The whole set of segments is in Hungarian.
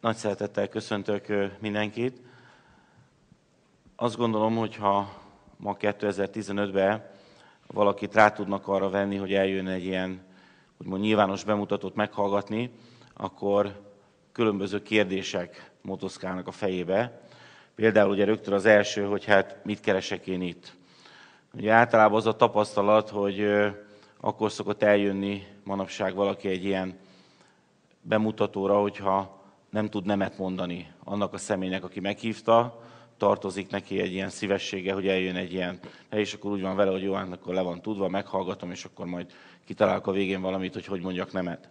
Nagy szeretettel köszöntök mindenkit. Azt gondolom, hogy ha ma 2015-ben valakit rá tudnak arra venni, hogy eljön egy ilyen úgymond nyilvános bemutatót meghallgatni, akkor különböző kérdések motoszkálnak a fejébe. Például ugye rögtön az első, hogy hát mit keresek én itt. Ugye általában az a tapasztalat, hogy akkor szokott eljönni manapság valaki egy ilyen bemutatóra, hogyha nem tud nemet mondani annak a személynek, aki meghívta, tartozik neki egy ilyen szívessége, hogy eljön egy ilyen, és akkor úgy van vele, hogy jó, hát akkor le van tudva, meghallgatom, és akkor majd kitalálok a végén valamit, hogy mondjak nemet.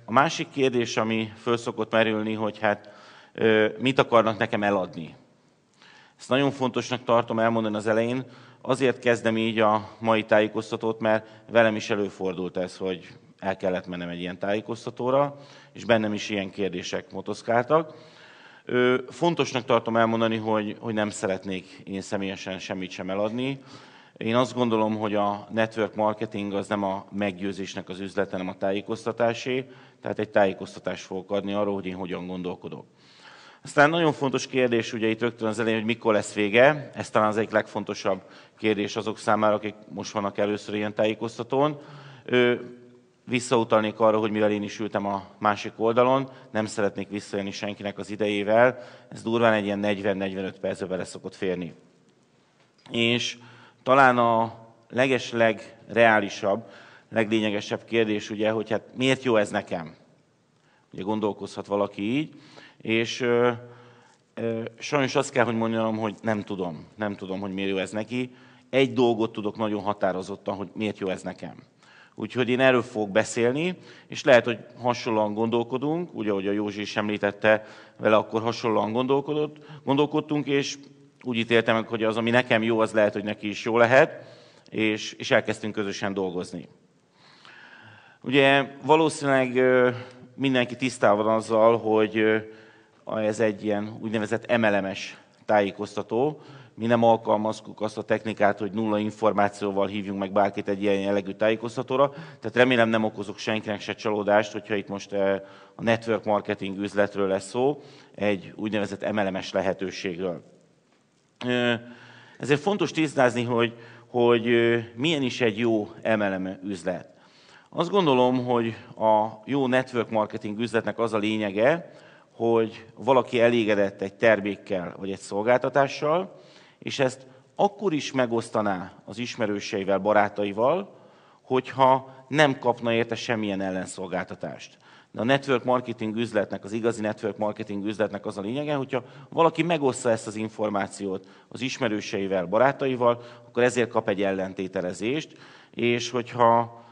A másik kérdés, ami föl szokott merülni, hogy hát mit akarnak nekem eladni. Ezt nagyon fontosnak tartom elmondani az elején, azért kezdem így a mai tájékoztatót, mert velem is előfordult ez, hogy el kellett mennem egy ilyen tájékoztatóra, és bennem is ilyen kérdések motoszkáltak. Fontosnak tartom elmondani, hogy nem szeretnék én személyesen semmit sem eladni. Én azt gondolom, hogy a network marketing az nem a meggyőzésnek az üzlete, hanem a tájékoztatásé, tehát egy tájékoztatást fogok adni arról, hogy én hogyan gondolkodok. Aztán nagyon fontos kérdés, ugye itt rögtön az elején, hogy mikor lesz vége. Ez talán az egyik legfontosabb kérdés azok számára, akik most vannak először ilyen tájékoztatón. Visszautalnék arra, hogy mivel én is ültem a másik oldalon, nem szeretnék visszaélni senkinek az idejével, ez durván egy ilyen 40-45 percbe bele szokott férni. És talán a legreálisabb, leglényegesebb kérdés, ugye, hogy hát miért jó ez nekem? Ugye gondolkozhat valaki így, és sajnos azt kell, hogy mondjam, hogy nem tudom, hogy miért jó ez neki. Egy dolgot tudok nagyon határozottan, hogy miért jó ez nekem. Úgyhogy én erről fogok beszélni, és lehet, hogy hasonlóan gondolkodunk, ugye, ahogy a Józsi is említette, vele akkor hasonlóan gondolkodtunk, és úgy ítéltem meg, hogy az, ami nekem jó, az lehet, hogy neki is jó lehet, és elkezdtünk közösen dolgozni. Ugye valószínűleg mindenki tisztában van azzal, hogy ez egy ilyen úgynevezett MLM-es tájékoztató. Mi nem alkalmaztuk azt a technikát, hogy nulla információval hívjunk meg bárkit egy ilyen jellegű tájékoztatóra. Tehát remélem nem okozok senkinek se csalódást, hogyha itt most a network marketing üzletről lesz szó, egy úgynevezett MLM-es lehetőségről. Ezért fontos tisztázni, hogy milyen is egy jó MLM üzlet. Azt gondolom, hogy a jó network marketing üzletnek az a lényege, hogy valaki elégedett egy termékkel vagy egy szolgáltatással, és ezt akkor is megosztaná az ismerőseivel, barátaival, hogyha nem kapna érte semmilyen ellenszolgáltatást. De a network marketing üzletnek, az igazi network marketing üzletnek az a lényege, hogyha valaki megoszta ezt az információt az ismerőseivel, barátaival, akkor ezért kap egy ellentételezést, és hogyha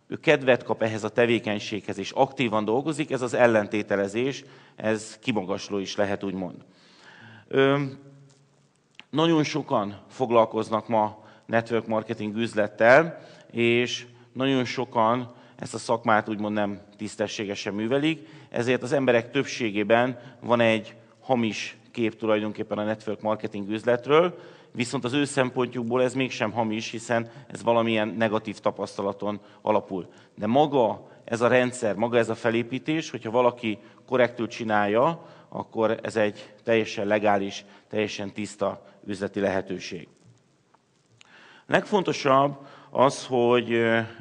ő kedvet kap ehhez a tevékenységhez, és aktívan dolgozik, ez az ellentételezés, ez kimagasló is lehet, úgymond. Nagyon sokan foglalkoznak ma network marketing üzlettel, és nagyon sokan ezt a szakmát úgymond nem tisztességesen művelik, ezért az emberek többségében van egy hamis kép tulajdonképpen a network marketing üzletről, viszont az ő szempontjukból ez mégsem hamis, hiszen ez valamilyen negatív tapasztalaton alapul. De maga ez a rendszer, maga ez a felépítés, hogyha valaki korrektül csinálja, akkor ez egy teljesen legális, teljesen tiszta üzleti lehetőség. A legfontosabb az, hogy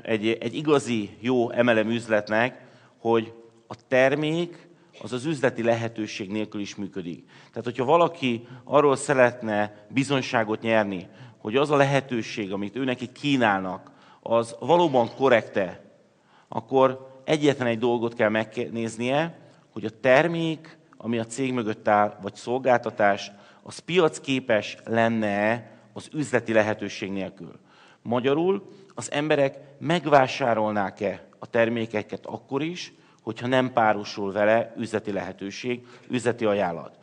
egy igazi jó MLM üzletnek, hogy a termék az üzleti lehetőség nélkül is működik. Tehát, hogyha valaki arról szeretne bizonyságot nyerni, hogy az a lehetőség, amit ő neki kínálnak, az valóban korrekte, akkor egyetlen egy dolgot kell megnéznie, hogy a termék, ami a cég mögött áll, vagy szolgáltatás, az piacképes lenne az üzleti lehetőség nélkül. Magyarul az emberek megvásárolnák-e a termékeket akkor is, hogyha nem párosul vele üzleti lehetőség, üzleti ajánlat.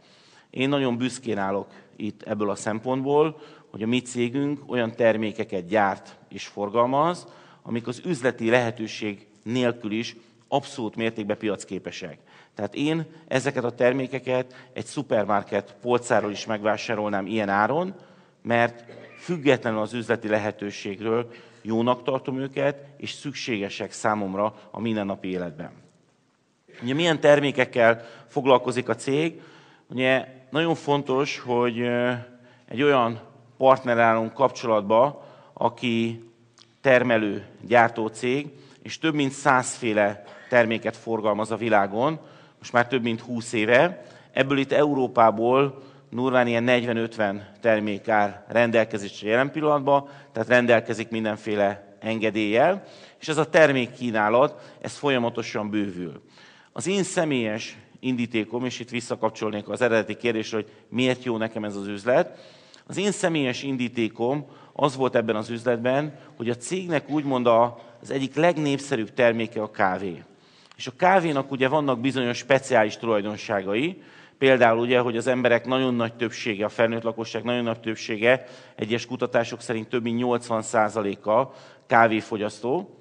Én nagyon büszkén állok itt ebből a szempontból, hogy a mi cégünk olyan termékeket gyárt és forgalmaz, amik az üzleti lehetőség nélkül is abszolút mértékben piacképesek. Tehát én ezeket a termékeket egy szupermarket polcáról is megvásárolnám ilyen áron, mert függetlenül az üzleti lehetőségről jónak tartom őket, és szükségesek számomra a mindennapi életben. Ugye milyen termékekkel foglalkozik a cég? Ugye nagyon fontos, hogy egy olyan partner állunk kapcsolatba, aki termelő, gyártó cég, és több mint 100 féle terméket forgalmaz a világon, most már több mint 20 éve. Ebből itt Európából durván ilyen 40-50 termék áll rendelkezésre jelen pillanatban, tehát rendelkezik mindenféle engedéllyel, és ez a termékkínálat, ez folyamatosan bővül. Az én személyes indítékom, és itt visszakapcsolnék az eredeti kérdésre, hogy miért jó nekem ez az üzlet. Az én személyes indítékom az volt ebben az üzletben, hogy a cégnek úgymond az egyik legnépszerűbb terméke a kávé. És a kávénak ugye vannak bizonyos speciális tulajdonságai, például ugye, hogy az emberek nagyon nagy többsége, a felnőtt lakosság nagyon nagy többsége, egyes kutatások szerint több mint 80%-a kávéfogyasztó,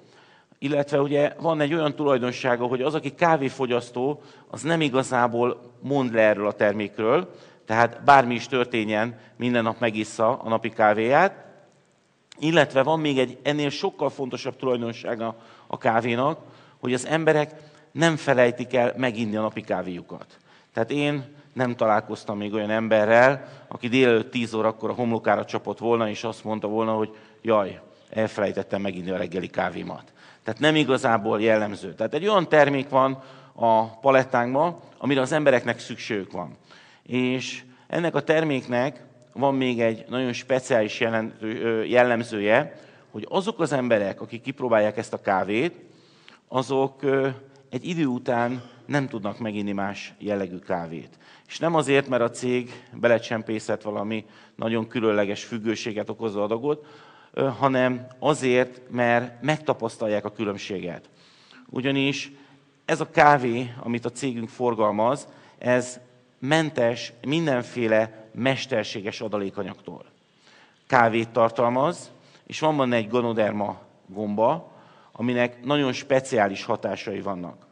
illetve ugye van egy olyan tulajdonsága, hogy az, aki kávéfogyasztó, az nem igazából mond le erről a termékről, tehát bármi is történjen, minden nap megissza a napi kávéját, illetve van még egy ennél sokkal fontosabb tulajdonsága a kávénak, hogy az emberek nem felejtik el meginni a napi kávéjukat. Tehát én nem találkoztam még olyan emberrel, aki délelőtt 10 órakor a homlokára csapott volna, és azt mondta volna, hogy jaj, elfelejtettem meginni a reggeli kávémat. Tehát nem igazából jellemző. Tehát egy olyan termék van a palettánkban, amire az embereknek szükségük van. És ennek a terméknek van még egy nagyon speciális jellemzője, hogy azok az emberek, akik kipróbálják ezt a kávét, azok egy idő után nem tudnak meginni más jellegű kávét. És nem azért, mert a cég belecsempészett valami nagyon különleges függőséget okozó adagot, hanem azért, mert megtapasztalják a különbséget. Ugyanis ez a kávé, amit a cégünk forgalmaz, ez mentes mindenféle mesterséges adalékanyagtól. Kávét tartalmaz, és van benne egy Ganoderma gomba, aminek nagyon speciális hatásai vannak.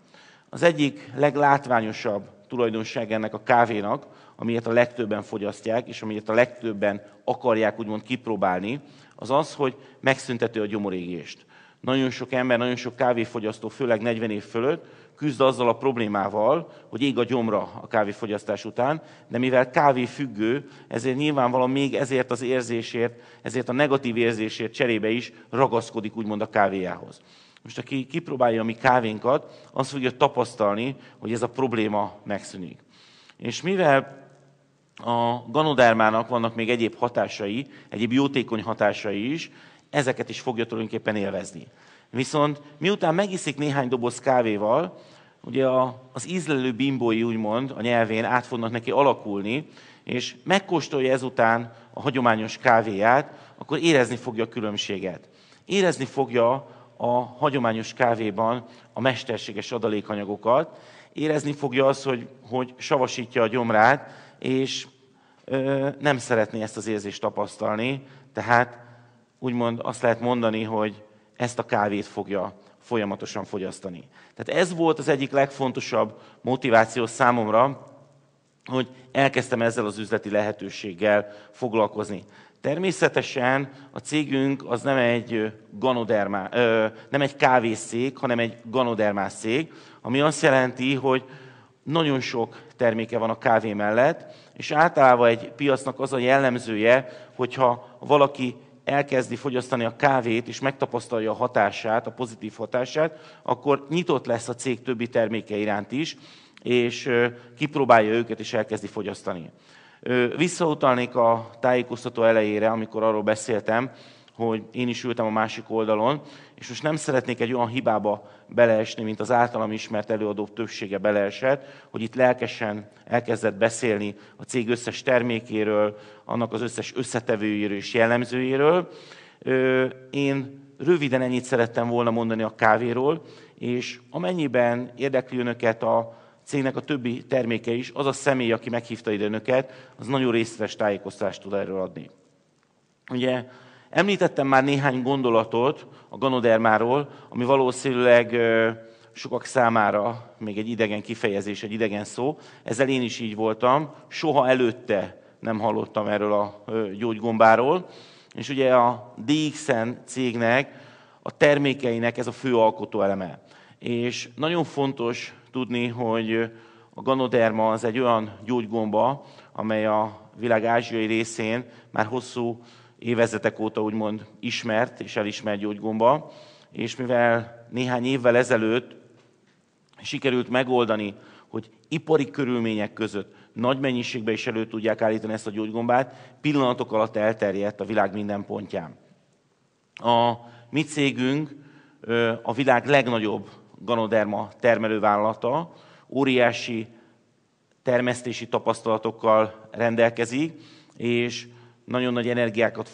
Az egyik leglátványosabb tulajdonság ennek a kávénak, amilyet a legtöbben fogyasztják, és amilyet a legtöbben akarják úgymond kipróbálni, az az, hogy megszüntető a gyomorégést. Nagyon sok ember, nagyon sok kávéfogyasztó, főleg 40 év fölött küzd azzal a problémával, hogy ég a gyomra a kávéfogyasztás után, de mivel kávéfüggő, ezért nyilvánvalóan még ezért az érzésért, ezért a negatív érzésért cserébe is ragaszkodik úgymond a kávéjához. Most aki kipróbálja a mi kávénkat, azt fogja tapasztalni, hogy ez a probléma megszűnik. És mivel a Ganodermának vannak még egyéb hatásai, egyéb jótékony hatásai is, ezeket is fogja tulajdonképpen élvezni. Viszont miután megiszik néhány doboz kávéval, ugye az ízlelő bimbói úgymond a nyelvén át fognak neki alakulni, és megkóstolja ezután a hagyományos kávéját, akkor érezni fogja a különbséget. Érezni fogja a hagyományos kávéban a mesterséges adalékanyagokat, érezni fogja azt, hogy savasítja a gyomrát, és nem szeretné ezt az érzést tapasztalni, tehát úgymond azt lehet mondani, hogy ezt a kávét fogja folyamatosan fogyasztani. Tehát ez volt az egyik legfontosabb motiváció számomra, hogy elkezdtem ezzel az üzleti lehetőséggel foglalkozni. Természetesen a cégünk az nem egy nem egy kávészék, hanem egy ganodermás cég, ami azt jelenti, hogy nagyon sok terméke van a kávé mellett, és általában egy piacnak az a jellemzője, hogyha valaki elkezdi fogyasztani a kávét, és megtapasztalja a hatását, a pozitív hatását, akkor nyitott lesz a cég többi terméke iránt is, és kipróbálja őket, és elkezdi fogyasztani. Visszautalnék a tájékoztató elejére, amikor arról beszéltem, hogy én is ültem a másik oldalon, és most nem szeretnék egy olyan hibába beleesni, mint az általam ismert előadók többsége beleesett, hogy itt lelkesen elkezdett beszélni a cég összes termékéről, annak az összes összetevőjéről és jellemzőjéről. Én röviden ennyit szerettem volna mondani a kávéról, és amennyiben érdekli önöket a cégnek a többi terméke is, az a személy, aki meghívta ide önöket, az nagyon részletes tájékoztatást tud erről adni. Ugye említettem már néhány gondolatot a Ganodermáról, ami valószínűleg sokak számára még egy idegen kifejezés, egy idegen szó. Ezzel én is így voltam. Soha előtte nem hallottam erről a gyógygombáról. És ugye a DXN cégnek, a termékeinek ez a fő alkotóeleme. És nagyon fontos tudni, hogy a Ganoderma az egy olyan gyógygomba, amely a világ ázsiai részén már hosszú évezredek óta úgymond ismert és elismert gyógygomba, és mivel néhány évvel ezelőtt sikerült megoldani, hogy ipari körülmények között nagy mennyiségben is elő tudják állítani ezt a gyógygombát, pillanatok alatt elterjedt a világ minden pontján. A mi cégünk a világ legnagyobb Ganoderma termelővállalata, óriási termesztési tapasztalatokkal rendelkezik, és nagyon nagy energiákat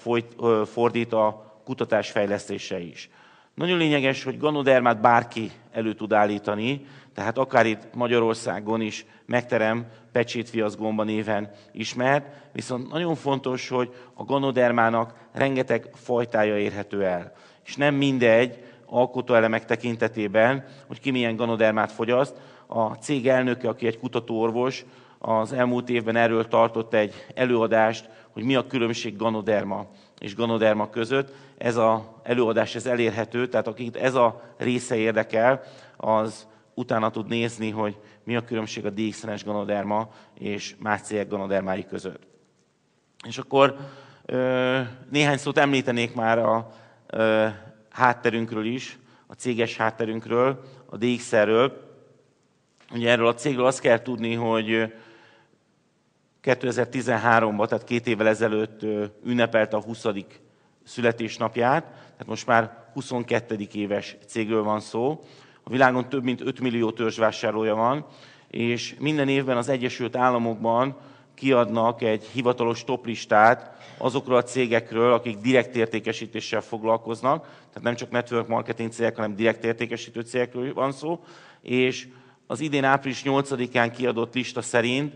fordít a kutatásfejlesztésre is. Nagyon lényeges, hogy Ganodermát bárki elő tud állítani, tehát akár itt Magyarországon is megterem pecsétviaszgomba néven ismert, viszont nagyon fontos, hogy a Ganodermának rengeteg fajtája érhető el. És nem mindegy alkotóelemek tekintetében, hogy ki milyen Ganodermát fogyaszt. A cég elnöke, aki egy kutatóorvos, az elmúlt évben erről tartott egy előadást, hogy mi a különbség Ganoderma és Ganoderma között. Ez az előadás elérhető, tehát akit ez a része érdekel, az utána tud nézni, hogy mi a különbség a DXN-es Ganoderma és más cégek Ganodermái között. És akkor néhány szót említenék már a hátterünkről is, a céges hátterünkről, a DXR-ről. Ugye erről a cégről azt kell tudni, hogy 2013-ban, tehát 2 évvel ezelőtt ünnepelte a 20. születésnapját, tehát most már 22. éves cégről van szó. A világon több mint 5 millió törzsvásárlója van, és minden évben az Egyesült Államokban kiadnak egy hivatalos toplistát azokról a cégekről, akik direkt értékesítéssel foglalkoznak, tehát nem csak network marketing cégek, hanem direkt értékesítő cégekről van szó, és az idén április 8-án kiadott lista szerint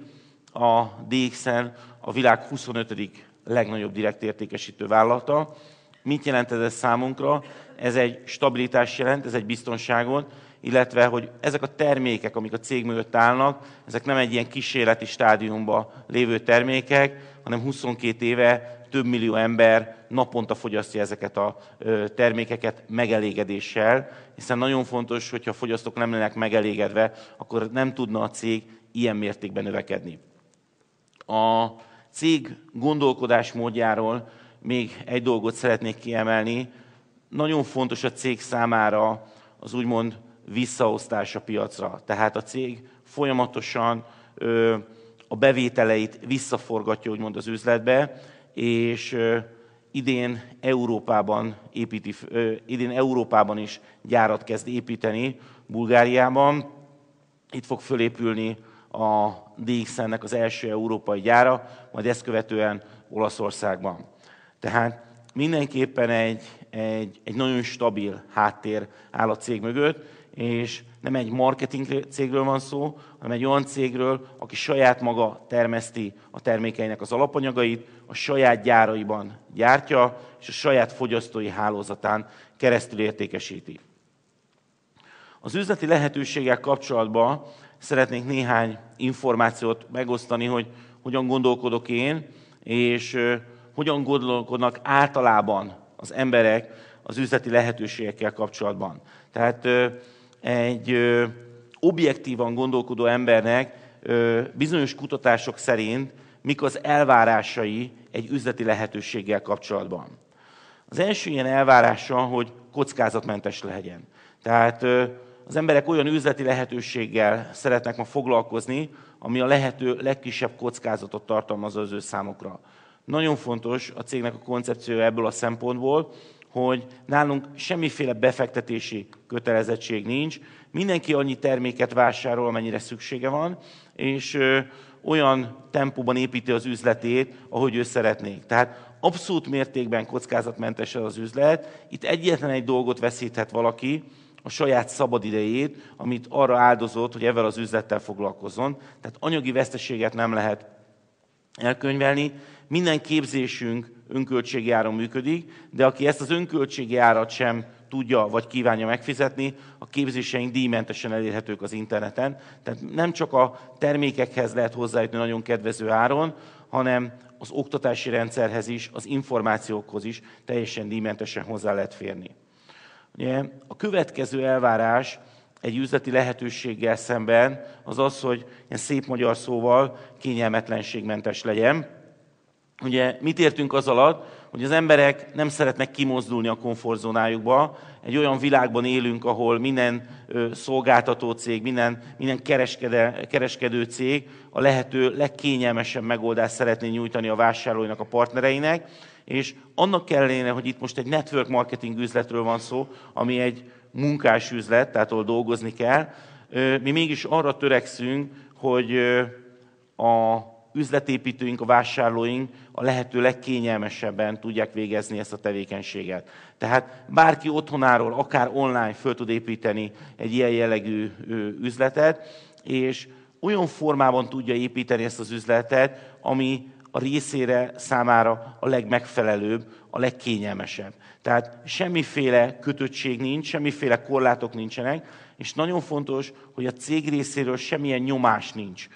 a DXN a világ 25. legnagyobb direkt értékesítő vállalata. Mit jelent ez számunkra? Ez egy stabilitást jelent, ez egy biztonságot, illetve, hogy ezek a termékek, amik a cég mögött állnak, ezek nem egy ilyen kísérleti stádiumban lévő termékek, hanem 22 éve több millió ember naponta fogyasztja ezeket a termékeket megelégedéssel, hiszen nagyon fontos, hogyha a fogyasztók nem lennek megelégedve, akkor nem tudna a cég ilyen mértékben növekedni. A cég gondolkodásmódjáról még egy dolgot szeretnék kiemelni. Nagyon fontos a cég számára az úgymond visszaosztás a piacra. Tehát a cég folyamatosan a bevételeit visszaforgatja úgymond az üzletbe, és idén Európában is gyárat kezd építeni, Bulgáriában. Itt fog fölépülni a DXN-nek az első európai gyára, majd ezt követően Olaszországban. Tehát mindenképpen egy nagyon stabil háttér áll a cég mögött, és nem egy marketing cégről van szó, hanem egy olyan cégről, aki saját maga termeszti a termékeinek az alapanyagait, a saját gyáraiban gyártja, és a saját fogyasztói hálózatán keresztül értékesíti. Az üzleti lehetőséggel kapcsolatban szeretnék néhány információt megosztani, hogy hogyan gondolkodok én, és hogyan gondolkodnak általában az emberek az üzleti lehetőségekkel kapcsolatban. Tehát egy objektívan gondolkodó embernek bizonyos kutatások szerint mik az elvárásai egy üzleti lehetőséggel kapcsolatban. Az első ilyen elvárása, hogy kockázatmentes legyen. Tehát az emberek olyan üzleti lehetőséggel szeretnek ma foglalkozni, ami a lehető legkisebb kockázatot tartalmazza az ő számukra. Nagyon fontos a cégnek a koncepciója ebből a szempontból, hogy nálunk semmiféle befektetési kötelezettség nincs, mindenki annyi terméket vásárol, amennyire szüksége van, és olyan tempóban építi az üzletét, ahogy ő szeretnék. Tehát abszolút mértékben kockázatmentes az üzlet. Itt egyetlen egy dolgot veszíthet valaki, a saját szabadidejét, amit arra áldozott, hogy ezzel az üzlettel foglalkozzon. Tehát anyagi veszteséget nem lehet elkönyvelni. Minden képzésünk önköltségi áron működik, de aki ezt az önköltségi árat sem tudja vagy kívánja megfizetni, a képzéseink díjmentesen elérhetők az interneten. Tehát nem csak a termékekhez lehet hozzájutni nagyon kedvező áron, hanem az oktatási rendszerhez is, az információkhoz is teljesen díjmentesen hozzá lehet férni. Ugye, a következő elvárás egy üzleti lehetőséggel szemben, az az, hogy ilyen szép magyar szóval kényelmetlenségmentes legyen. Ugye mit értünk az alatt, hogy az emberek nem szeretnek kimozdulni a komfortzónájukba. Egy olyan világban élünk, ahol minden szolgáltató cég, minden kereskedő cég a lehető legkényelmesebb megoldást szeretné nyújtani a vásárlóinak, a partnereinek, és annak ellenére, hogy itt most egy network marketing üzletről van szó, ami egy munkás üzlet, tehát ahol dolgozni kell, mi mégis arra törekszünk, hogy a üzletépítőink, a vásárlóink a lehető legkényelmesebben tudják végezni ezt a tevékenységet. Tehát bárki otthonáról, akár online föl tud építeni egy ilyen jellegű üzletet, és olyan formában tudja építeni ezt az üzletet, ami a részére számára a legmegfelelőbb, a legkényelmesebb. Tehát semmiféle kötöttség nincs, semmiféle korlátok nincsenek, és nagyon fontos, hogy a cég részéről semmilyen nyomás nincs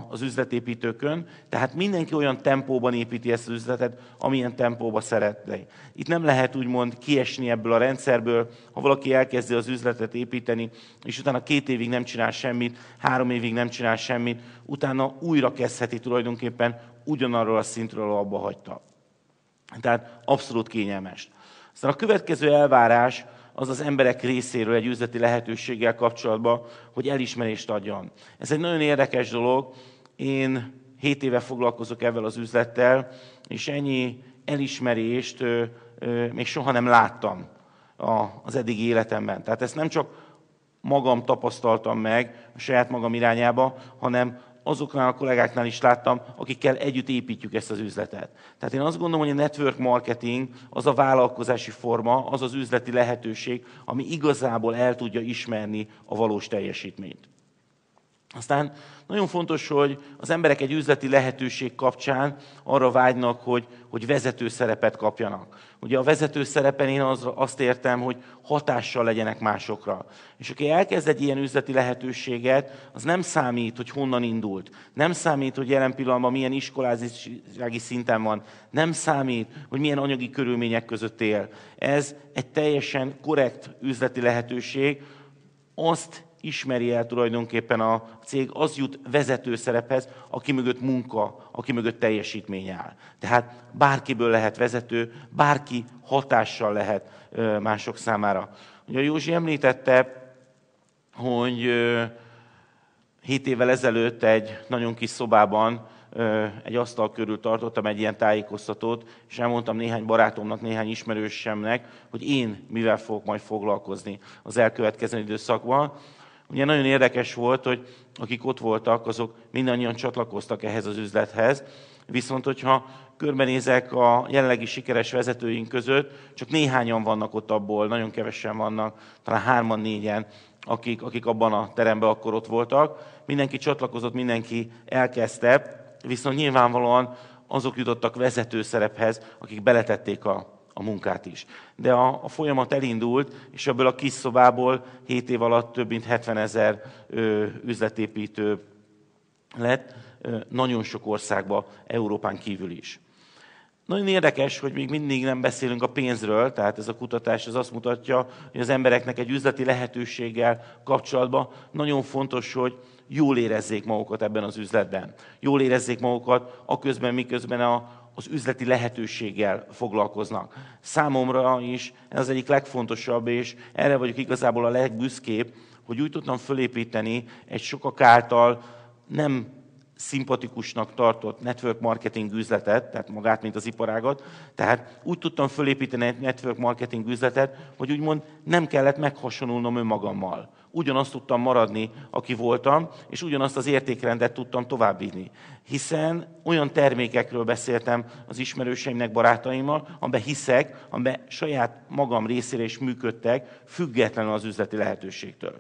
az üzletépítőkön, tehát mindenki olyan tempóban építi ezt az üzletet, amilyen tempóban szeretne. Itt nem lehet úgymond kiesni ebből a rendszerből, ha valaki elkezdi az üzletet építeni, és utána 2 évig nem csinál semmit, 3 évig nem csinál semmit, utána újra kezdheti tulajdonképpen ugyanarról a szintről, ahol abba hagyta. Tehát abszolút kényelmes. Aztán a következő elvárás az emberek részéről egy üzleti lehetőséggel kapcsolatban, hogy elismerést adjon. Ez egy nagyon érdekes dolog. Én 7 éve foglalkozok ezzel az üzlettel, és ennyi elismerést még soha nem láttam az eddigi életemben. Tehát ezt nem csak magam tapasztaltam meg a saját magam irányába, hanem azoknál a kollégáknál is láttam, akikkel együtt építjük ezt az üzletet. Tehát én azt gondolom, hogy a network marketing az a vállalkozási forma, az az üzleti lehetőség, ami igazából el tudja ismerni a valós teljesítményt. Aztán nagyon fontos, hogy az emberek egy üzleti lehetőség kapcsán arra vágynak, hogy vezető szerepet kapjanak. Ugye a vezető szerepen én azt értem, hogy hatással legyenek másokra. És aki elkezd egy ilyen üzleti lehetőséget, az nem számít, hogy honnan indult. Nem számít, hogy jelen pillanatban milyen iskolázási szinten van. Nem számít, hogy milyen anyagi körülmények között él. Ez egy teljesen korrekt üzleti lehetőség. Azt ismeri el tulajdonképpen a cég, az jut vezető szerephez, aki mögött munka, aki mögött teljesítmény áll. Tehát bárkiből lehet vezető, bárki hatással lehet mások számára. Ugye Józsi említette, hogy 7 évvel ezelőtt egy nagyon kis szobában egy asztal körül tartottam egy ilyen tájékoztatót, és elmondtam néhány barátomnak, néhány ismerősemnek, hogy én mivel fogok majd foglalkozni az elkövetkező időszakban. Ugye nagyon érdekes volt, hogy akik ott voltak, azok mindannyian csatlakoztak ehhez az üzlethez, viszont hogyha körbenézek a jelenlegi sikeres vezetőink között, csak néhányan vannak ott abból, nagyon kevesen vannak, talán 3-4-en, akik abban a teremben akkor ott voltak. Mindenki csatlakozott, mindenki elkezdte, viszont nyilvánvalóan azok jutottak vezető szerephez, akik beletették a munkát is. De a folyamat elindult, és ebből a kis szobából 7 év alatt több mint 70 000 üzletépítő lett, nagyon sok országban, Európán kívül is. Nagyon érdekes, hogy még mindig nem beszélünk a pénzről, tehát ez a kutatás az azt mutatja, hogy az embereknek egy üzleti lehetőséggel kapcsolatban nagyon fontos, hogy jól érezzék magukat ebben az üzletben. Jól érezzék magukat aközben, miközben az üzleti lehetőséggel foglalkoznak. Számomra is ez az egyik legfontosabb, és erre vagyok igazából a legbüszkébb, hogy úgy tudtam fölépíteni egy sokak által nem szimpatikusnak tartott network marketing üzletet, tehát magát, mint az iparágat. Tehát úgy tudtam fölépíteni egy network marketing üzletet, hogy úgymond nem kellett meghasonulnom önmagammal. Ugyanazt tudtam maradni, aki voltam, és ugyanazt az értékrendet tudtam továbbvinni. Hiszen olyan termékekről beszéltem az ismerőseimnek, barátaimmal, amiben hiszek, amiben saját magam részére is működtek, függetlenül az üzleti lehetőségtől.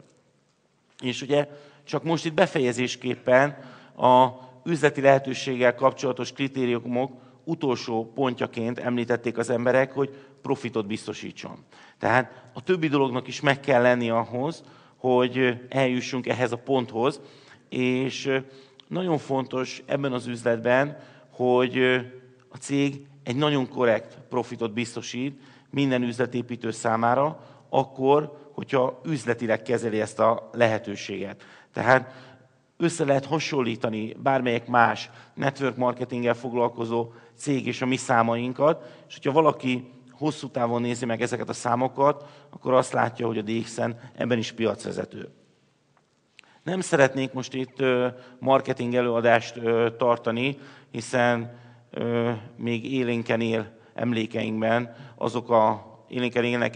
És ugye csak most itt befejezésképpen a üzleti lehetőséggel kapcsolatos kritériumok utolsó pontjaként említették az emberek, hogy profitot biztosítson. Tehát a többi dolognak is meg kell lenni ahhoz, hogy eljussunk ehhez a ponthoz, és nagyon fontos ebben az üzletben, hogy a cég egy nagyon korrekt profitot biztosít minden üzletépítő számára, akkor, hogyha üzletileg kezeli ezt a lehetőséget. Tehát össze lehet hasonlítani bármelyik más network marketinggel foglalkozó cég és a mi számainkat, és hogyha valaki hosszú távon nézi meg ezeket a számokat, akkor azt látja, hogy a DXN ebben is piacvezető. Nem szeretnék most itt marketing előadást tartani, hiszen még élénken élnek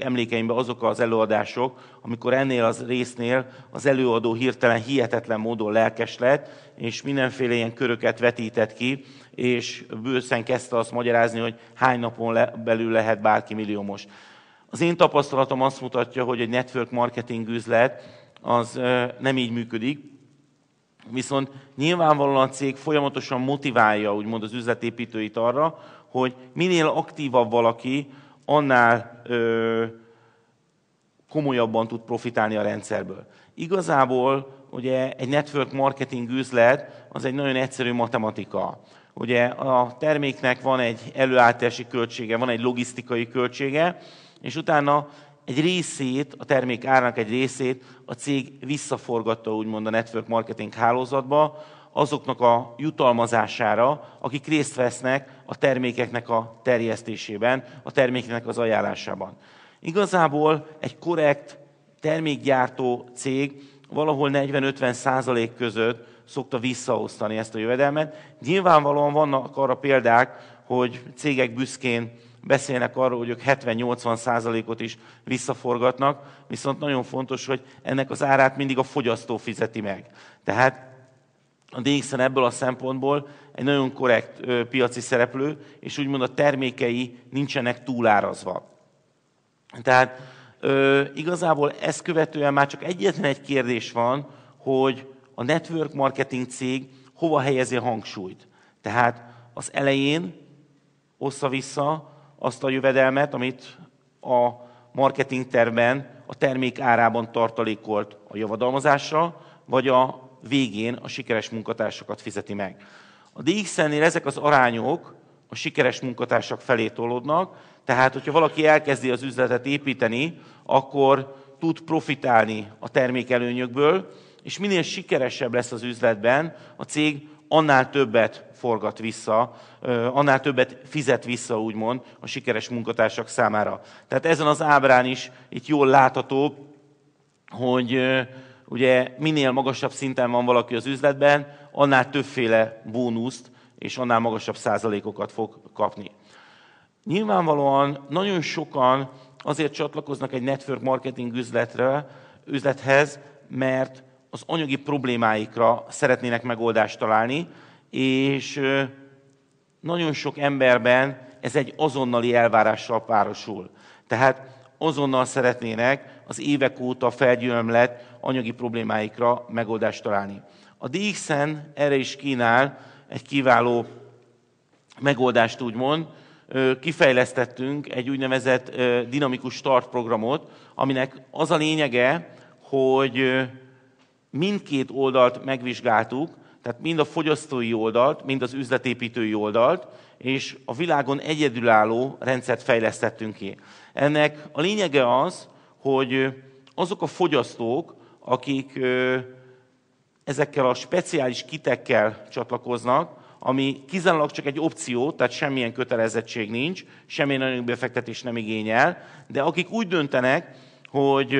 emlékeimben azok az előadások, amikor ennél az résznél az előadó hirtelen hihetetlen módon lelkes lett, és mindenféle ilyen köröket vetített ki, és bőszen kezdte azt magyarázni, hogy hány napon belül lehet bárki milliómos. Az én tapasztalatom azt mutatja, hogy egy network marketing üzlet az nem így működik, viszont nyilvánvalóan a cég folyamatosan motiválja úgymond az üzletépítőit arra, hogy minél aktívabb valaki, annál komolyabban tud profitálni a rendszerből. Igazából ugye egy network marketing üzlet az egy nagyon egyszerű matematika. Ugye a terméknek van egy előállítási költsége, van egy logisztikai költsége, és utána egy részét, a termék árnak egy részét a cég visszaforgatta úgymond a network marketing hálózatba, azoknak a jutalmazására, akik részt vesznek a termékeknek a terjesztésében, a termékeknek az ajánlásában. Igazából egy korrekt termékgyártó cég valahol 40-50% között szokta visszaosztani ezt a jövedelmet. Nyilvánvalóan vannak arra példák, hogy cégek büszkén beszélnek arról, hogy ők 70-80%-ot is visszaforgatnak, viszont nagyon fontos, hogy ennek az árát mindig a fogyasztó fizeti meg. Tehát a DXN ebből a szempontból egy nagyon korrekt piaci szereplő, és úgymond a termékei nincsenek túlárazva. Tehát igazából ezt követően már csak egyetlen egy kérdés van, hogy a network marketing cég hova helyezi a hangsúlyt. Tehát az elején ossza vissza azt a jövedelmet, amit a marketing tervben a termék árában tartalékolt a javadalmazásra, vagy a végén a sikeres munkatársakat fizeti meg. A DXN-nél ezek az arányok a sikeres munkatársak felé tolódnak, tehát hogyha valaki elkezdi az üzletet építeni, akkor tud profitálni a termékelőnyökből, és minél sikeresebb lesz az üzletben, a cég annál többet forgat vissza, annál többet fizet vissza, úgymond, a sikeres munkatársak számára. Tehát ezen az ábrán is itt jól látható, hogy ugye minél magasabb szinten van valaki az üzletben, annál többféle bónuszt és annál magasabb százalékokat fog kapni. Nyilvánvalóan nagyon sokan azért csatlakoznak egy network marketing üzlethez, mert az anyagi problémáikra szeretnének megoldást találni, és nagyon sok emberben ez egy azonnali elvárással párosul. Tehát azonnal szeretnének az évek óta felgyülemlett anyagi problémáikra megoldást találni. A DXN erre is kínál egy kiváló megoldást, úgymond. Kifejlesztettünk egy úgynevezett dinamikus start programot, aminek az a lényege, hogy mindkét oldalt megvizsgáltuk, tehát mind a fogyasztói oldalt, mind az üzletépítői oldalt, és a világon egyedülálló rendszert fejlesztettünk ki. Ennek a lényege az, hogy azok a fogyasztók, akik ezekkel a speciális kitekkel csatlakoznak, ami kizárólag csak egy opció, tehát semmilyen kötelezettség nincs, semmilyen anyagi befektetés nem igényel, de akik úgy döntenek, hogy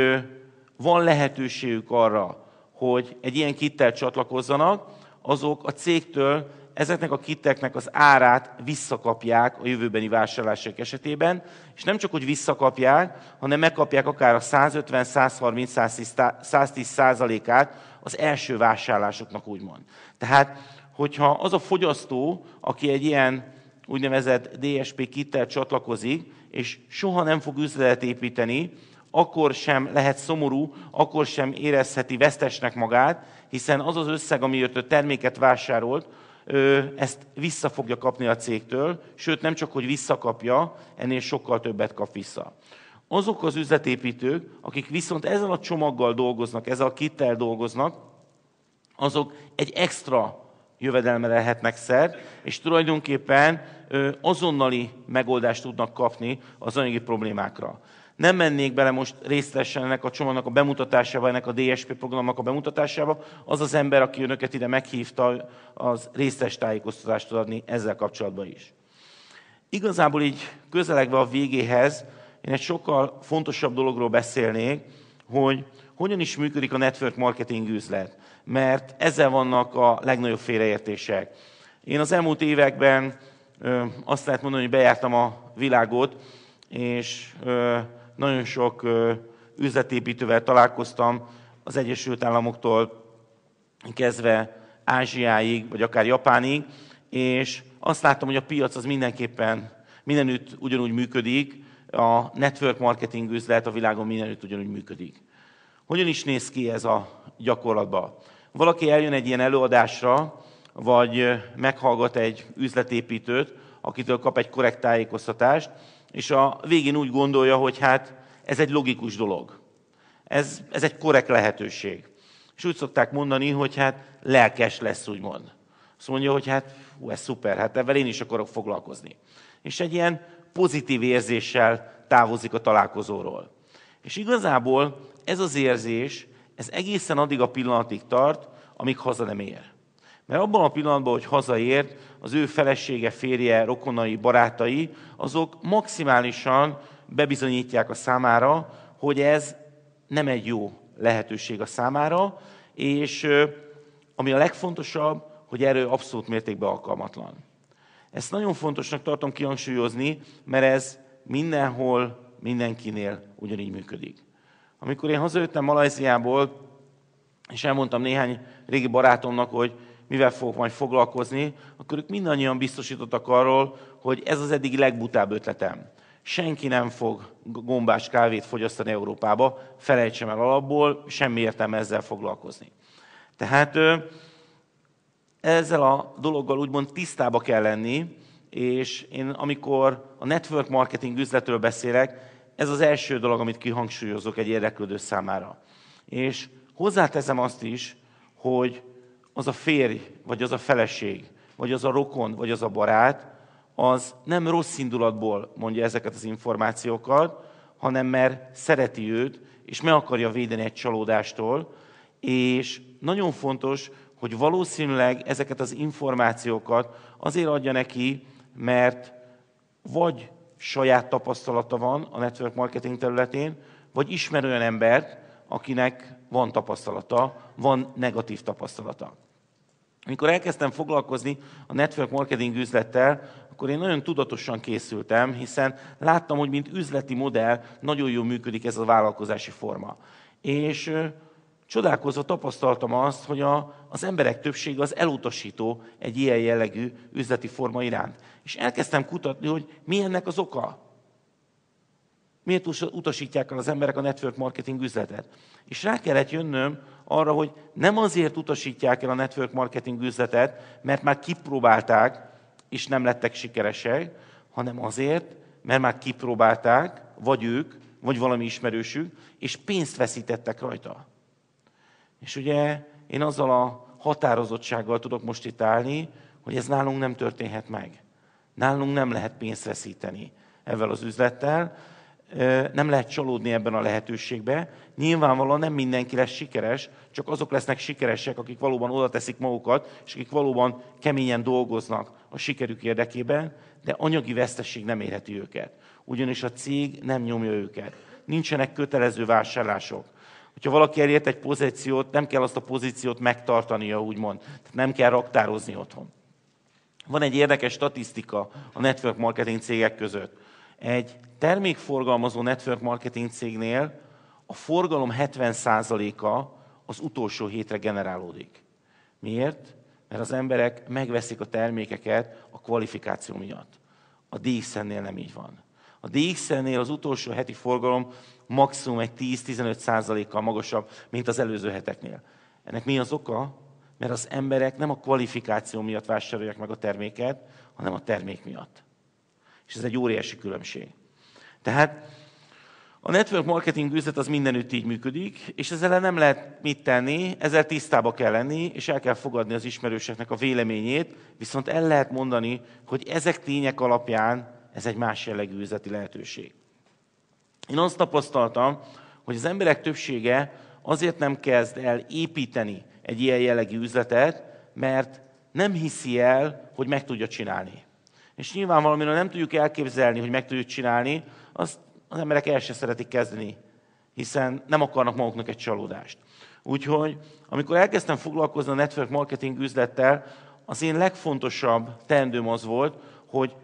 van lehetőségük arra, hogy egy ilyen kittel csatlakozzanak, azok a cégtől ezeknek a kitteknek az árát visszakapják a jövőbeni vásárlások esetében, és nem csak, hogy visszakapják, hanem megkapják akár a 150, 130, 110%-át az első vásárlásoknak, úgymond. Tehát, hogyha az a fogyasztó, aki egy ilyen úgynevezett DSP kittel csatlakozik, és soha nem fog üzletet építeni, akkor sem lehet szomorú, akkor sem érezheti vesztesnek magát, hiszen az az összeg, amiért ő terméket vásárolt, ezt vissza fogja kapni a cégtől, sőt nem csak, hogy visszakapja, ennél sokkal többet kap vissza. Azok az üzletépítők, akik viszont ezzel a csomaggal dolgoznak, ezzel a kittel dolgoznak, azok egy extra jövedelme lehetnek szert, és tulajdonképpen azonnali megoldást tudnak kapni az anyagi problémákra. Nem mennék bele most részletesen ennek a csomagnak a bemutatásába, ennek a DSP programnak a bemutatásába. Az az ember, aki önöket ide meghívta, az részletes tájékoztatást tud adni ezzel kapcsolatban is. Igazából így közelegve a végéhez, én egy sokkal fontosabb dologról beszélnék, hogy hogyan is működik a network marketing üzlet. Mert ezzel vannak a legnagyobb félreértések. Én az elmúlt években azt lehet mondani, hogy bejártam a világot, és nagyon sok üzletépítővel találkoztam, az Egyesült Államoktól kezdve Ázsiáig, vagy akár Japánig, és azt láttam, hogy a piac az mindenképpen mindenütt ugyanúgy működik, a network marketing üzlet a világon mindenütt ugyanúgy működik. Hogyan is néz ki ez a gyakorlatban? Valaki eljön egy ilyen előadásra, vagy meghallgat egy üzletépítőt, akitől kap egy korrekt tájékoztatást, és a végén úgy gondolja, hogy hát ez egy logikus dolog. Ez egy korrekt lehetőség. És úgy szokták mondani, hogy hát lelkes lesz, úgymond. Azt mondja, hogy hát ez szuper, hát ebben én is akarok foglalkozni. És egy ilyen pozitív érzéssel távozik a találkozóról. És igazából ez az érzés, ez egészen addig a pillanatig tart, amíg haza nem ér. Mert abban a pillanatban, hogy hazaért, az ő felesége, férje, rokonai, barátai, azok maximálisan bebizonyítják a számára, hogy ez nem egy jó lehetőség a számára, és ami a legfontosabb, hogy erről abszolút mértékben alkalmatlan. Ezt nagyon fontosnak tartom kihangsúlyozni, mert ez mindenhol, mindenkinél ugyanígy működik. Amikor én hazajöttem Malajziából, és elmondtam néhány régi barátomnak, hogy mivel fogok majd foglalkozni, akkor ők mindannyian biztosítottak arról, hogy ez az eddigi legbutább ötletem. Senki nem fog gombás kávét fogyasztani Európába, felejtsem el alapból, semmi értelme ezzel foglalkozni. Tehát ezzel a dologgal úgymond tisztába kell lenni, és én amikor a network marketing üzletről beszélek, ez az első dolog, amit kihangsúlyozok egy érdeklődő számára. És hozzáteszem azt is, hogy az a férj, vagy az a feleség, vagy az a rokon, vagy az a barát, az nem rossz indulatból mondja ezeket az információkat, hanem mert szereti őt, és meg akarja védeni egy csalódástól, és nagyon fontos, hogy valószínűleg ezeket az információkat azért adja neki, mert vagy saját tapasztalata van a network marketing területén, vagy ismer olyan embert, akinek van tapasztalata, van negatív tapasztalata. Amikor elkezdtem foglalkozni a network marketing üzlettel, akkor én nagyon tudatosan készültem, hiszen láttam, hogy mint üzleti modell nagyon jól működik ez a vállalkozási forma. És csodálkozva tapasztaltam azt, hogy az emberek többsége az elutasító egy ilyen jellegű üzleti forma iránt. És elkezdtem kutatni, hogy mi ennek az oka. Miért utasítják el az emberek a network marketing üzletet? És rá kellett jönnöm arra, hogy nem azért utasítják el a network marketing üzletet, mert már kipróbálták, és nem lettek sikeresek, hanem azért, mert már kipróbálták, vagy ők, vagy valami ismerősük, és pénzt veszítettek rajta. És ugye én azzal a határozottsággal tudok most itt állni, hogy ez nálunk nem történhet meg. Nálunk nem lehet pénzt veszíteni ezzel az üzlettel, nem lehet csalódni ebben a lehetőségben. Nyilvánvalóan nem mindenki lesz sikeres, csak azok lesznek sikeresek, akik valóban oda teszik magukat, és akik valóban keményen dolgoznak a sikerük érdekében, de anyagi veszteség nem érheti őket. Ugyanis a cég nem nyomja őket. Nincsenek kötelező vásárlások. Hogyha valaki elért egy pozíciót, nem kell azt a pozíciót megtartania, úgymond. Tehát nem kell raktározni otthon. Van egy érdekes statisztika a network marketing cégek között. Egy termékforgalmazó network marketing cégnél a forgalom 70%-a az utolsó hétre generálódik. Miért? Mert az emberek megveszik a termékeket a kvalifikáció miatt. A DXN-nél nem így van. A DXN-nél az utolsó heti forgalom maximum egy 10-15%-kal magasabb, mint az előző heteknél. Ennek mi az oka? Mert az emberek nem a kvalifikáció miatt vásárolják meg a terméket, hanem a termék miatt. És ez egy óriási különbség. Tehát a network marketing üzlet az mindenütt így működik, és ezzel nem lehet mit tenni, ezzel tisztába kell lenni, és el kell fogadni az ismerőseknek a véleményét, viszont el lehet mondani, hogy ezek tények alapján ez egy más jellegű üzleti lehetőség. Én azt tapasztaltam, hogy az emberek többsége azért nem kezd el építeni egy ilyen jellegű üzletet, mert nem hiszi el, hogy meg tudja csinálni. És nyilvánvalóan, mivel nem tudjuk elképzelni, hogy meg tudjuk csinálni, azt az emberek el se szeretik kezdeni, hiszen nem akarnak maguknak egy csalódást. Úgyhogy, amikor elkezdtem foglalkozni a network marketing üzlettel, az én legfontosabb teendőm az volt, hogy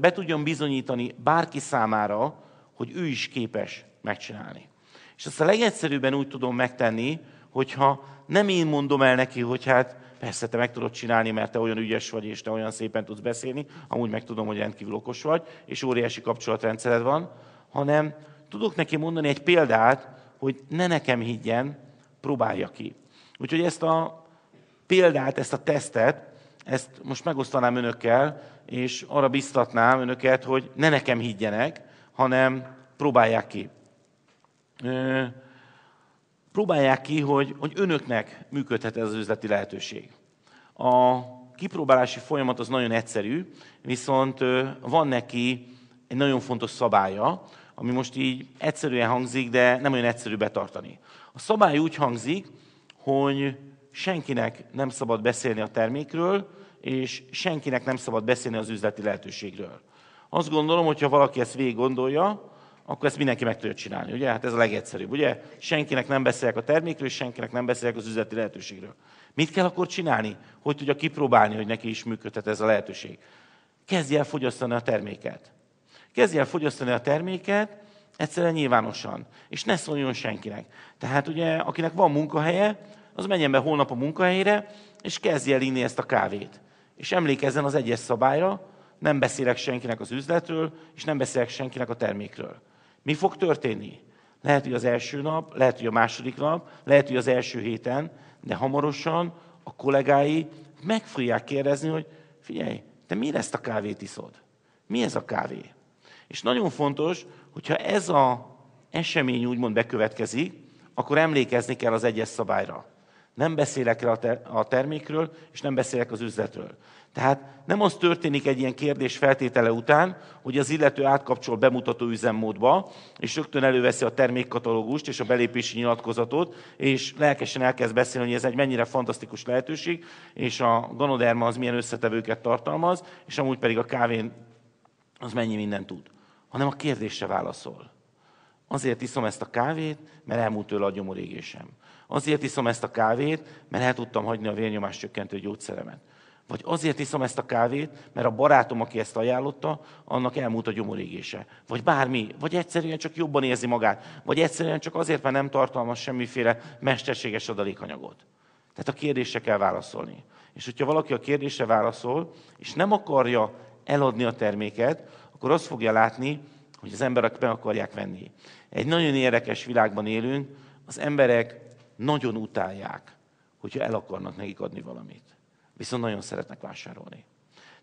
be tudjam bizonyítani bárki számára, hogy ő is képes megcsinálni. És ezt a legegyszerűbben úgy tudom megtenni, hogyha nem én mondom el neki, hogy hát persze te meg tudod csinálni, mert te olyan ügyes vagy, és te olyan szépen tudsz beszélni, amúgy meg tudom, hogy rendkívül okos vagy, és óriási kapcsolatrendszered van, hanem tudok neki mondani egy példát, hogy ne nekem higgyen, próbálja ki. Úgyhogy ezt a példát, ezt a tesztet, ezt most megosztanám önökkel, és arra biztatnám önöket, hogy ne nekem higgyenek, hanem próbálják ki. Próbálják ki, hogy önöknek működhet ez az üzleti lehetőség. A kipróbálási folyamat az nagyon egyszerű, viszont van neki egy nagyon fontos szabálya, ami most így egyszerűen hangzik, de nem olyan egyszerű betartani. A szabály úgy hangzik, hogy senkinek nem szabad beszélni a termékről, és senkinek nem szabad beszélni az üzleti lehetőségről. Azt gondolom, hogy ha valaki ezt végig gondolja, akkor ezt mindenki meg tudja csinálni, ugye? Hát ez a legegyszerűbb, ugye? Senkinek nem beszélek a termékről, és senkinek nem beszélek az üzleti lehetőségről. Mit kell akkor csinálni? Hogy tudja kipróbálni, hogy neki is működhet ez a lehetőség? Kezdj el fogyasztani a terméket. Kezdj el fogyasztani a terméket, egyszerűen nyilvánosan, és ne szóljon senkinek. Tehát ugye, akinek van munkahelye, az menjen be holnap a munkahelyére, és kezdje el inni ezt a kávét. És emlékezzen az egyes szabályra, nem beszélek senkinek az üzletről, és nem beszélek senkinek a termékről. Mi fog történni? Lehet, hogy az első nap, lehet, hogy a második nap, lehet, hogy az első héten, de hamarosan a kollégái meg fogják kérdezni, hogy figyelj, te miért ezt a kávét iszod? Mi ez a kávé? És nagyon fontos, hogyha ez az esemény úgymond bekövetkezik, akkor emlékezni kell az egyes szabályra. Nem beszélek el a termékről, és nem beszélek az üzletről. Tehát nem az történik egy ilyen kérdés feltétele után, hogy az illető átkapcsol bemutató üzemmódba, és rögtön előveszi a termékkatalógust és a belépési nyilatkozatot, és lelkesen elkezd beszélni, hogy ez egy mennyire fantasztikus lehetőség, és a Ganoderma az milyen összetevőket tartalmaz, és amúgy pedig a kávén az mennyi mindent tud. Hanem a kérdésre válaszol. Azért iszom ezt a kávét, mert elmúlt tőle a gyomorégésem. Azért iszom ezt a kávét, mert el tudtam hagyni a vérnyomás csökkentő gyógyszeremet. Vagy azért iszom ezt a kávét, mert a barátom, aki ezt ajánlotta, annak elmúlt a gyomorégése. Vagy bármi, vagy egyszerűen csak jobban érzi magát, vagy egyszerűen csak azért, mert nem tartalmaz semmiféle mesterséges adalékanyagot. Tehát a kérdésre kell válaszolni. És hogyha valaki a kérdésre válaszol, és nem akarja eladni a terméket, akkor azt fogja látni, hogy az emberek meg akarják venni. Egy nagyon érdekes világban élünk, az emberek nagyon utálják, hogyha el akarnak nekik adni valamit. Viszont nagyon szeretnek vásárolni.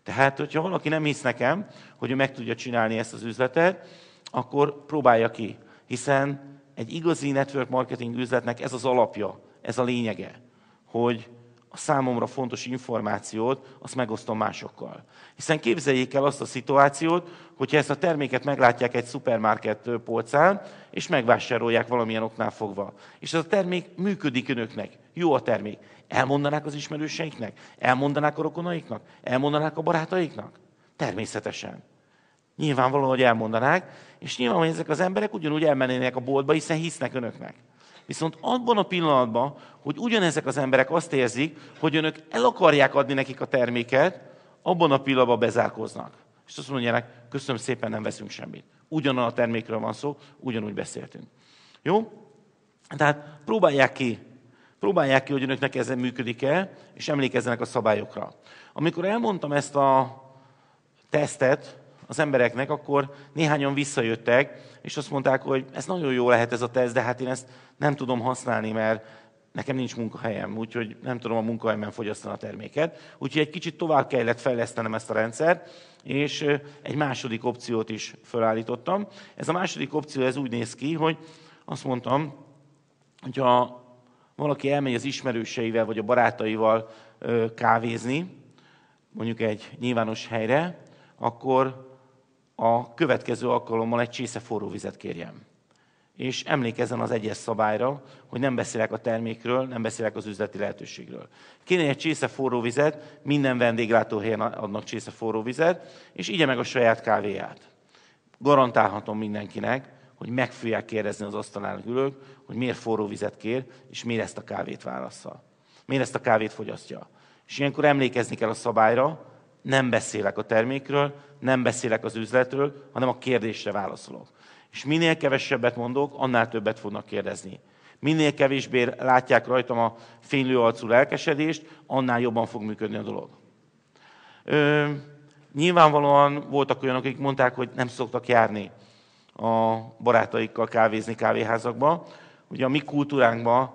Tehát, hogyha valaki nem hisz nekem, hogy ő meg tudja csinálni ezt az üzletet, akkor próbálja ki. Hiszen egy igazi network marketing üzletnek ez az alapja, ez a lényege, hogy a számomra fontos információt, azt megosztom másokkal. Hiszen képzeljék el azt a szituációt, hogyha ezt a terméket meglátják egy szupermarket polcán, és megvásárolják valamilyen oknál fogva. És ez a termék működik önöknek. Jó a termék. Elmondanák az ismerőseiknek? Elmondanák a rokonaiknak? Elmondanák a barátaiknak? Természetesen. Nyilvánvalóan, hogy elmondanák, és nyilvánvalóan ezek az emberek ugyanúgy elmennének a boltba, hiszen hisznek önöknek. Viszont abban a pillanatban, hogy ugyanezek az emberek azt érzik, hogy önök el akarják adni nekik a terméket, abban a pillanatban bezárkóznak. És azt mondják, köszönöm szépen, nem veszünk semmit. Ugyanaz a termékről van szó, ugyanúgy beszéltünk. Jó? Tehát próbálják ki, hogy önöknek ezen működik-e, és emlékezzenek a szabályokra. Amikor elmondtam ezt a tesztet az embereknek, akkor néhányan visszajöttek, és azt mondták, hogy ez nagyon jó lehet ez a teszt, de hát én ezt nem tudom használni, mert nekem nincs munkahelyem, úgyhogy nem tudom a munkahelyemben fogyasztani a terméket. Úgyhogy egy kicsit tovább kellett fejlesztenem ezt a rendszert, és egy második opciót is felállítottam. Ez a második opció ez úgy néz ki, hogy azt mondtam, hogyha valaki elmegy az ismerőseivel vagy a barátaival kávézni, mondjuk egy nyilvános helyre, akkor a következő alkalommal egy csésze forró vizet kérjem. És emlékezzen az egyes szabályra, hogy nem beszélek a termékről, nem beszélek az üzleti lehetőségről. Kérjen egy csésze forró vizet, minden vendéglátóhelyen adnak csésze forró vizet, és igye meg a saját kávéját. Garantálhatom mindenkinek, hogy meg fogják kérdezni az asztalán ülők, hogy miért forró vizet kér, és miért ezt a kávét válassza. Miért ezt a kávét fogyasztja. És ilyenkor emlékezni kell a szabályra, nem beszélek a termékről, nem beszélek az üzletről, hanem a kérdésre válaszolok. És minél kevesebbet mondok, annál többet fognak kérdezni. Minél kevésbé látják rajtam a fénylő arcú lelkesedést, annál jobban fog működni a dolog. Nyilvánvalóan voltak olyanok, akik mondták, hogy nem szoktak járni a barátaikkal kávézni kávéházakba. Ugye a mi kultúránkban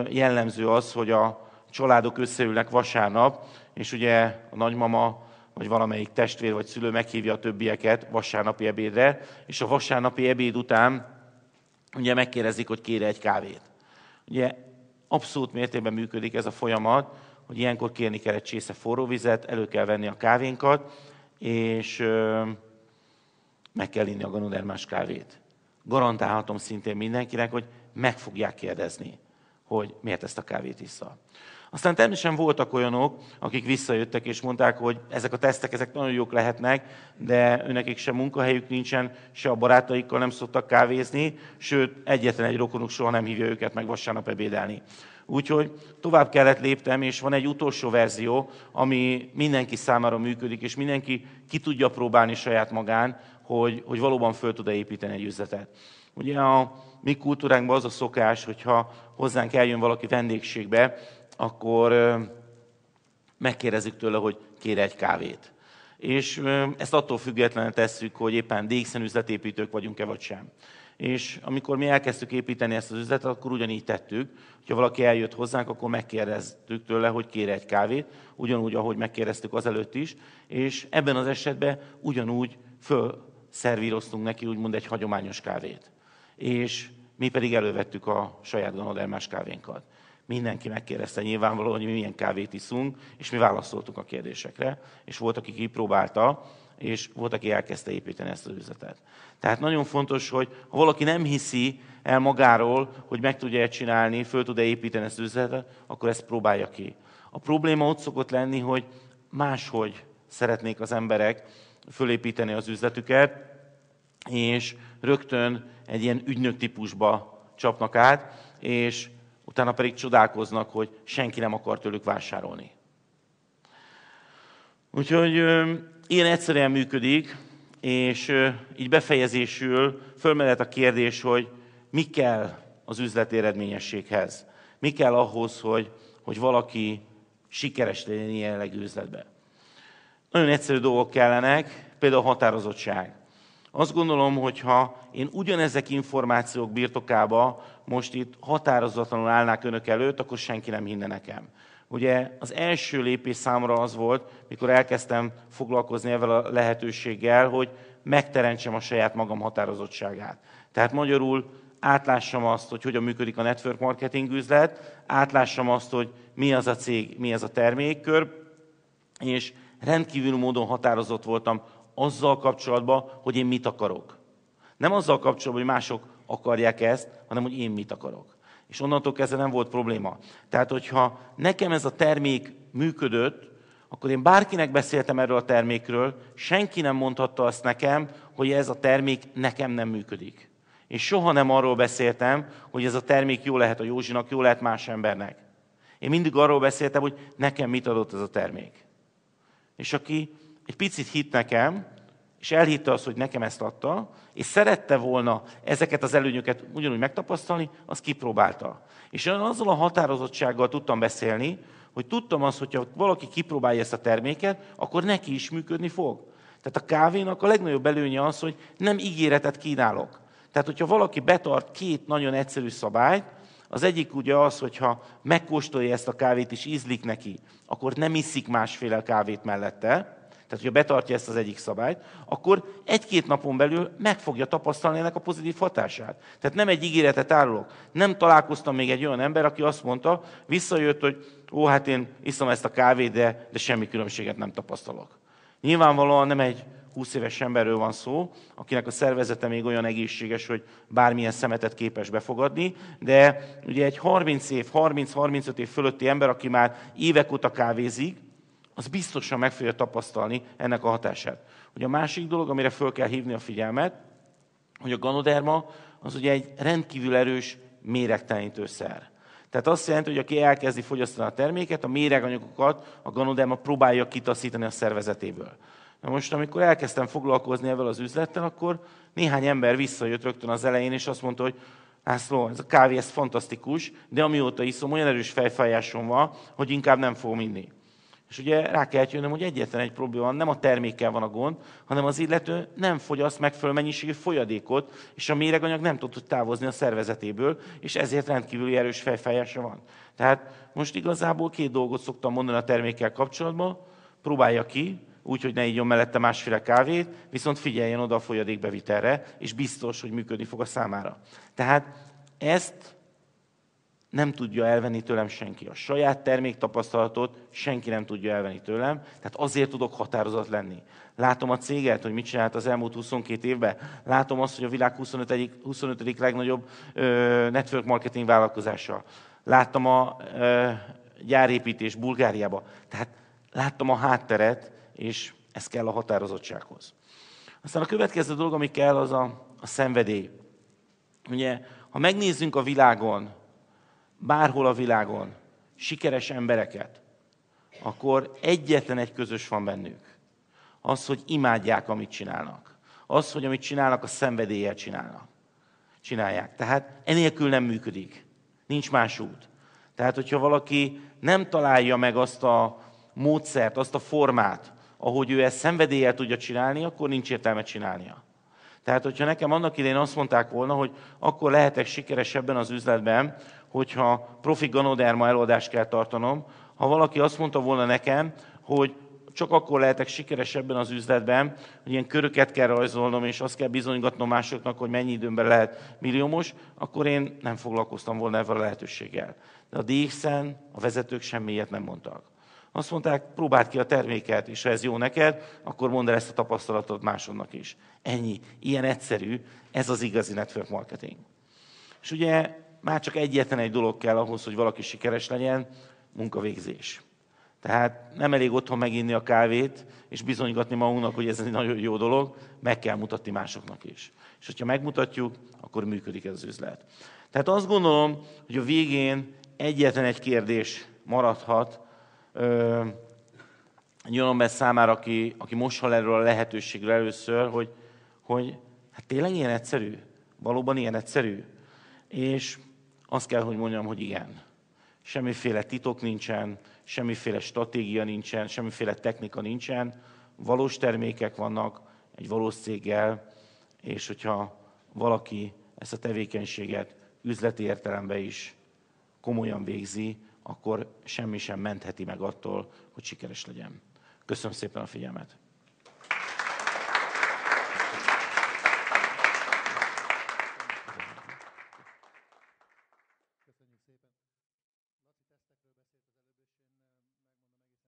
jellemző az, hogy a családok összeülnek vasárnap, és ugye a nagymama vagy valamelyik testvér vagy szülő meghívja a többieket vasárnapi ebédre, és a vasárnapi ebéd után ugye megkérdezik, hogy kére egy kávét. Ugye abszolút mértékben működik ez a folyamat, hogy ilyenkor kérni kell egy csésze forró vizet, elő kell venni a kávénkat, és meg kell inni a ganodermás kávét. Garantálhatom szintén mindenkinek, hogy meg fogják kérdezni, hogy miért ezt a kávét issza. Aztán természetesen voltak olyanok, akik visszajöttek és mondták, hogy ezek a tesztek ezek nagyon jók lehetnek, de őnekik sem munkahelyük nincsen, se a barátaikkal nem szoktak kávézni, sőt, egyetlen egy rokonuk soha nem hívja őket meg vasárnap ebédelni. Úgyhogy tovább kellett léptem, és van egy utolsó verzió, ami mindenki számára működik, és mindenki ki tudja próbálni saját magán, hogy valóban föl tud építeni egy üzletet. Ugye a mi kultúránkban az a szokás, hogyha hozzánk eljön valaki vendégségbe, akkor megkérdezzük tőle, hogy kér egy kávét. És ezt attól függetlenül tesszük, hogy éppen DXN üzletépítők vagyunk-e vagy sem. És amikor mi elkezdtük építeni ezt az üzletet, akkor ugyanígy tettük, hogyha valaki eljött hozzánk, akkor megkérdeztük tőle, hogy kér egy kávét, ugyanúgy, ahogy megkérdeztük azelőtt is, és ebben az esetben ugyanúgy fölszervíroztunk neki, úgymond egy hagyományos kávét. És mi pedig elővettük a saját ganodermás kávénkat. Mindenki megkérdezte nyilvánvalóan, hogy mi milyen kávét iszunk, és mi válaszoltunk a kérdésekre, és volt, aki kipróbálta, és volt, aki elkezdte építeni ezt az üzletet. Tehát nagyon fontos, hogy ha valaki nem hiszi el magáról, hogy meg tudja csinálni, föl tud-e építeni ezt az üzletet, akkor ezt próbálja ki. A probléma ott szokott lenni, hogy máshogy szeretnék az emberek fölépíteni az üzletüket, és rögtön egy ilyen ügynök típusba csapnak át, és utána pedig csodálkoznak, hogy senki nem akar tőlük vásárolni. Úgyhogy ilyen egyszerűen működik, és így befejezésül fölmerült a kérdés, hogy mi kell az üzleti eredményességhez. Mi kell ahhoz, hogy valaki sikeres legyen ilyen jellegű üzletben. Nagyon egyszerű dolgok kellenek, például a határozottság. Azt gondolom, hogy ha én ugyanezek információk birtokába most itt határozatlanul állnák önök előtt, akkor senki nem hinne nekem. Ugye az első lépés számomra az volt, mikor elkezdtem foglalkozni ezzel a lehetőséggel, hogy megteremtsem a saját magam határozottságát. Tehát magyarul átlássam azt, hogy hogyan működik a network marketing üzlet, átlássam azt, hogy mi az a cég, mi az a termékkör, és rendkívül módon határozott voltam azzal kapcsolatban, hogy én mit akarok. Nem azzal kapcsolatban, hogy mások akarják ezt, hanem hogy én mit akarok. És onnantól kezdve nem volt probléma. Tehát, hogyha nekem ez a termék működött, akkor én bárkinek beszéltem erről a termékről, senki nem mondhatta azt nekem, hogy ez a termék nekem nem működik. És soha nem arról beszéltem, hogy ez a termék jó lehet a Józsinak, jó lehet más embernek. Én mindig arról beszéltem, hogy nekem mit adott ez a termék. És aki egy picit hitt nekem, és elhitte azt, hogy nekem ezt adta, és szerette volna ezeket az előnyöket ugyanúgy megtapasztalni, az kipróbálta. És én azzal a határozottsággal tudtam beszélni, hogy tudtam azt, hogyha valaki kipróbálja ezt a terméket, akkor neki is működni fog. Tehát a kávénak a legnagyobb előnye az, hogy nem ígéretet kínálok. Tehát, hogyha valaki betart két nagyon egyszerű szabályt, az egyik ugye az, hogyha megkóstolja ezt a kávét és ízlik neki, akkor nem iszik másféle kávét mellette. Tehát, hogyha betartja ezt az egyik szabályt, akkor egy-két napon belül meg fogja tapasztalni ennek a pozitív hatását. Tehát nem egy ígéretet árulok. Nem találkoztam még egy olyan ember, aki azt mondta, visszajött, hogy hát én iszom ezt a kávét, de semmi különbséget nem tapasztalok. Nyilvánvalóan nem egy 20 éves emberről van szó, akinek a szervezete még olyan egészséges, hogy bármilyen szemetet képes befogadni, de ugye egy 30 év, 30-35 év fölötti ember, aki már évek óta kávézik, az biztosan meg fogja tapasztalni ennek a hatását. Ugye a másik dolog, amire föl kell hívni a figyelmet, hogy a ganoderma az ugye egy rendkívül erős méregtelenítőszer. Tehát azt jelenti, hogy aki elkezdi fogyasztani a terméket, a méreganyagokat a ganoderma próbálja kitaszítani a szervezetéből. Na most, amikor elkezdtem foglalkozni ezzel az üzlettel, akkor néhány ember visszajött rögtön az elején, és azt mondta, hogy László, ez a kávé, ez fantasztikus, de amióta iszom, olyan erős fejfájásom van, hogy inkább nem fogom inni. És ugye rá kell jönnöm, hogy egyetlen egy probléma van, nem a termékkel van a gond, hanem az illető nem fogyaszt megfelelő mennyiségű folyadékot, és a méreganyag nem tud távozni a szervezetéből, és ezért rendkívüli erős fejfájása van. Tehát most igazából 2 dolgot szoktam mondani a termékkel kapcsolatban, próbálja ki, úgy, hogy ne igyon mellette másféle kávét, viszont figyeljen oda a folyadékbevitelre, és biztos, hogy működni fog a számára. Tehát ezt nem tudja elvenni tőlem senki. A saját terméktapasztalatot senki nem tudja elvenni tőlem, tehát azért tudok határozott lenni. Látom a céget, hogy mit csinált az elmúlt 22 évben. Látom azt, hogy a világ 25. legnagyobb network marketing vállalkozása. Láttam a gyárépítés Bulgáriába. Tehát láttam a hátteret, és ez kell a határozottsághoz. Aztán a következő dolog, ami kell, az a szenvedély. Ugye, ha megnézzünk a világon, bárhol a világon sikeres embereket, akkor egyetlen egy közös van bennük. Az, hogy imádják, amit csinálnak. Az, hogy amit csinálnak, a szenvedéllyel csinálják. Tehát enélkül nem működik. Nincs más út. Tehát, hogyha valaki nem találja meg azt a módszert, azt a formát, ahogy ő ezt szenvedéllyel tudja csinálni, akkor nincs értelme csinálnia. Tehát, hogyha nekem annak idején azt mondták volna, hogy akkor lehetek sikeres ebben az üzletben, hogyha profi ganoderma előadást kell tartanom, ha valaki azt mondta volna nekem, hogy csak akkor lehetek sikeres ebben az üzletben, hogy ilyen köröket kell rajzolnom, és azt kell bizonygatnom másoknak, hogy mennyi időmben lehet milliómos, akkor én nem foglalkoztam volna ezzel a lehetőséggel. De a DX-en a vezetők semmi ilyet nem mondtak. Azt mondták, próbáld ki a terméket, és ha ez jó neked, akkor mondd el ezt a tapasztalatot másodnak is. Ennyi. Ilyen egyszerű. Ez az igazi network marketing. És ugye már csak egyetlen egy dolog kell ahhoz, hogy valaki sikeres legyen, munkavégzés. Tehát nem elég otthon meginni a kávét, és bizonygatni magunknak, hogy ez egy nagyon jó dolog, meg kell mutatni másoknak is. És hogyha megmutatjuk, akkor működik ez az üzlet. Tehát azt gondolom, hogy a végén egyetlen egy kérdés maradhat, egy olyan ember számára, aki most hall erről a lehetőségről először, hogy hát tényleg ilyen egyszerű? Valóban ilyen egyszerű? És azt kell, hogy mondjam, hogy igen. Semmiféle titok nincsen, semmiféle stratégia nincsen, semmiféle technika nincsen. Valós termékek vannak egy valós céggel, és hogyha valaki ezt a tevékenységet üzleti értelemben is komolyan végzi, akkor semmi sem mentheti meg attól, hogy sikeres legyen. Köszönöm szépen a figyelmet!